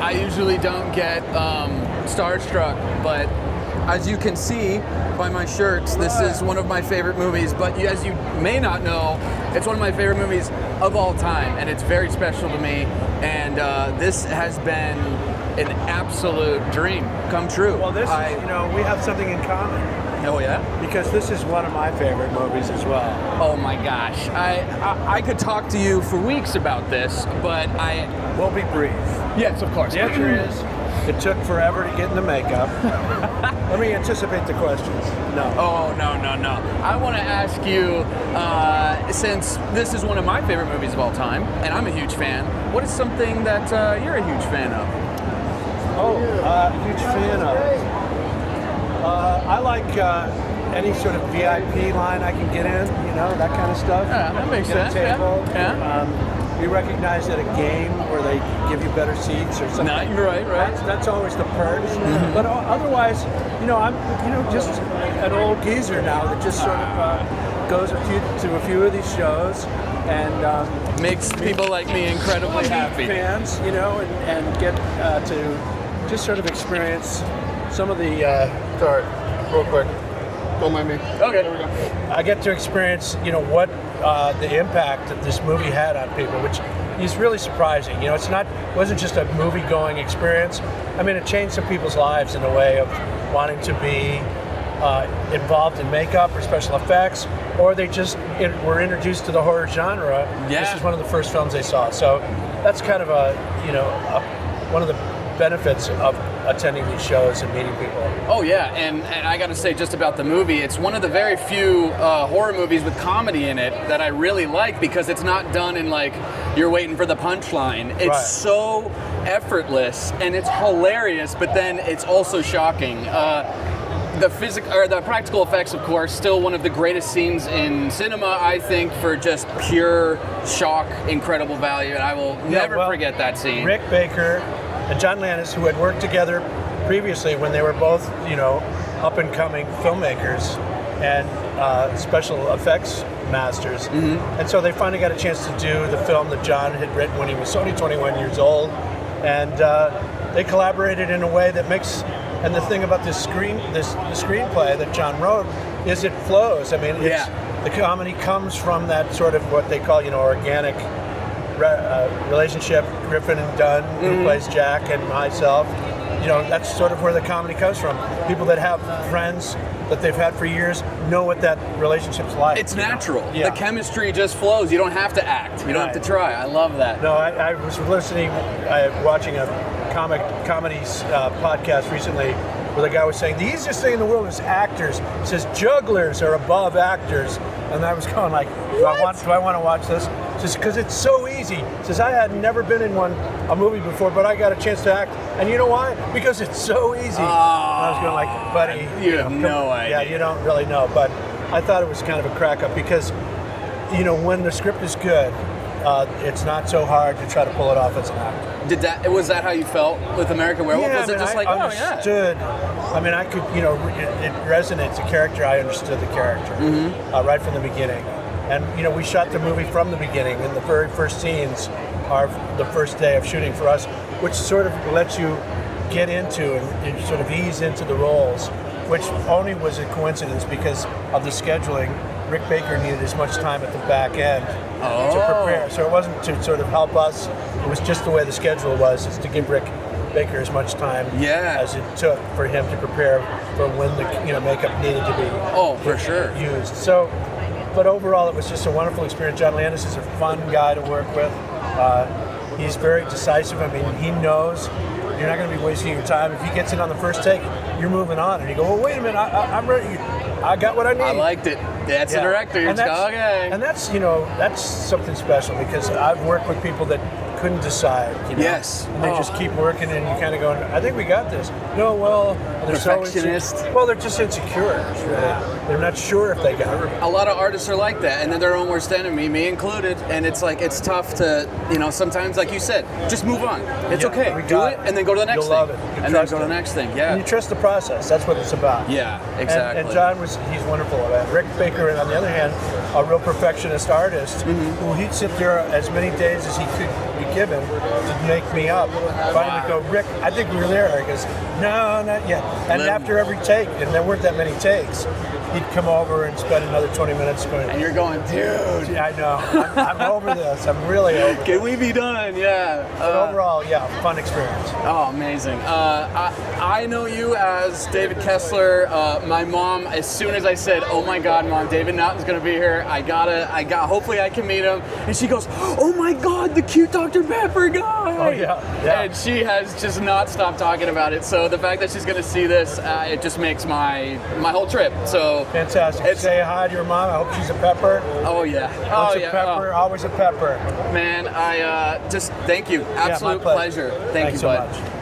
I usually don't get starstruck, but as you can see by my shirts, this is one of my favorite movies. But as you may not know, it's one of my favorite movies of all time, and it's very special to me. And this has been an absolute dream come true. Well, this is, we have something in common. Oh yeah? Because this is one of my favorite movies as well. Oh my gosh. I could talk to you for weeks about this, but We'll be brief. Yes, of course. The answer is, it took forever to get into makeup. Let me anticipate the questions. No. Oh, no. I want to ask you, since this is one of my favorite movies of all time, and I'm a huge fan, what is something that you're a huge fan of? Huge fan of. I like any sort of VIP line I can get in, that kind of stuff. Yeah, that makes sense. Table. Yeah. We recognize at a game where they give you better seats or something. Right. That's always the perks. Mm-hmm. But otherwise, I'm just an old geezer now that just sort of goes to a few of these shows and makes people like me incredibly happy. Fans, and get to just sort of experience some of the. Sorry, real quick. Don't mind me. Okay, there we go. I get to experience, what the impact that this movie had on people, which is really surprising. It wasn't just a movie-going experience. I mean, it changed some people's lives in a way of wanting to be involved in makeup or special effects, or they just were introduced to the horror genre. Yeah. This is one of the first films they saw. So that's kind of one of the benefits of attending these shows and meeting people. Oh yeah, and I gotta say just about the movie, it's one of the very few horror movies with comedy in it that I really like, because it's not done in like you're waiting for the punchline. It's so effortless and it's hilarious, but then it's also shocking. The practical effects, of course, still one of the greatest scenes in cinema, I think, for just pure shock, incredible value, and I will never forget that scene. Rick Baker and John Landis, who had worked together previously when they were both, up-and-coming filmmakers and special effects masters. Mm-hmm. And so they finally got a chance to do the film that John had written when he was only 21 years old. And they collaborated in a way that makes, and the thing about the screenplay that John wrote is it flows. I mean, the comedy comes from that sort of what they call, organic relationship. Griffin and Dunn, who plays Jack, and myself, that's sort of where the comedy comes from. People that have friends that they've had for years know what that relationship's like. It's natural. Yeah. The chemistry just flows. You don't have to act. You don't have to try. I love that. No, I was watching a comedy podcast recently where the guy was saying the easiest thing in the world is actors. He says jugglers are above actors. And I was going like, do I want to watch this? Just because it's so easy. Says I had never been in a movie before, but I got a chance to act, and you know why? Because it's so easy. And I was going like, buddy, you have no idea. Yeah, you don't really know, but I thought it was kind of a crack up because, when the script is good, it's not so hard to try to pull it off as an actor. Was that how you felt with American Werewolf? Yeah, was it just I understood. I mean, I could, it resonates. The character, I understood the character right from the beginning. And, we shot the movie from the beginning, and the very first scenes are the first day of shooting for us, which sort of lets you get into and sort of ease into the roles, which only was a coincidence because of the scheduling. Rick Baker needed as much time at the back end to prepare. So it wasn't to sort of help us. It was just the way the schedule was, is to give Rick Baker as much time as it took for him to prepare for when the makeup needed to be used. So, but overall, it was just a wonderful experience. John Landis is a fun guy to work with. He's very decisive. I mean, he knows you're not going to be wasting your time. If he gets it on the first take, you're moving on. And you go, well, wait a minute, I'm ready. I got what I need. I liked it. That's the director. And that's something special because I've worked with people that couldn't decide. Yes. And they just keep working, and you kind of going, I think we got this. No, well, they're perfectionist. They're just insecure. They're not sure if they got it. A lot of artists are like that, and they're their own worst enemy, me included. And it's like it's tough to, sometimes, like you said, just move on. It's okay. Do it, and then go to the next thing. You'll love it. And then go to the next thing. Yeah. And you trust the process. That's what it's about. Yeah, exactly. And John he's wonderful at that. Rick Baker, on the other hand, a real perfectionist artist who he'd sit there as many days as he could be given to make me up. Finally go, Rick, I think we're there. He goes, no, not yet. And after every take, and there weren't that many takes, he'd come over and spend another 20 minutes going. And you're going, dude. Yeah, I know. I'm over this. I'm really over this. Can we be done? Yeah. But overall, yeah, fun experience. Oh, amazing. I know you as David Kessler. My mom, as soon as I said, oh my God, Mom, David Naughton's going to be here. Hopefully I can meet him. And she goes, oh my God, the cute Dr. Pepper guy. Oh, yeah. And she has just not stopped talking about it. So the fact that she's going to see this, it just makes my whole trip. So fantastic. Say hi to your mom. I hope she's a pepper. Oh, yeah. Once a pepper, always a pepper. Man, I just thank you. Absolute pleasure. Thank you so bud. much.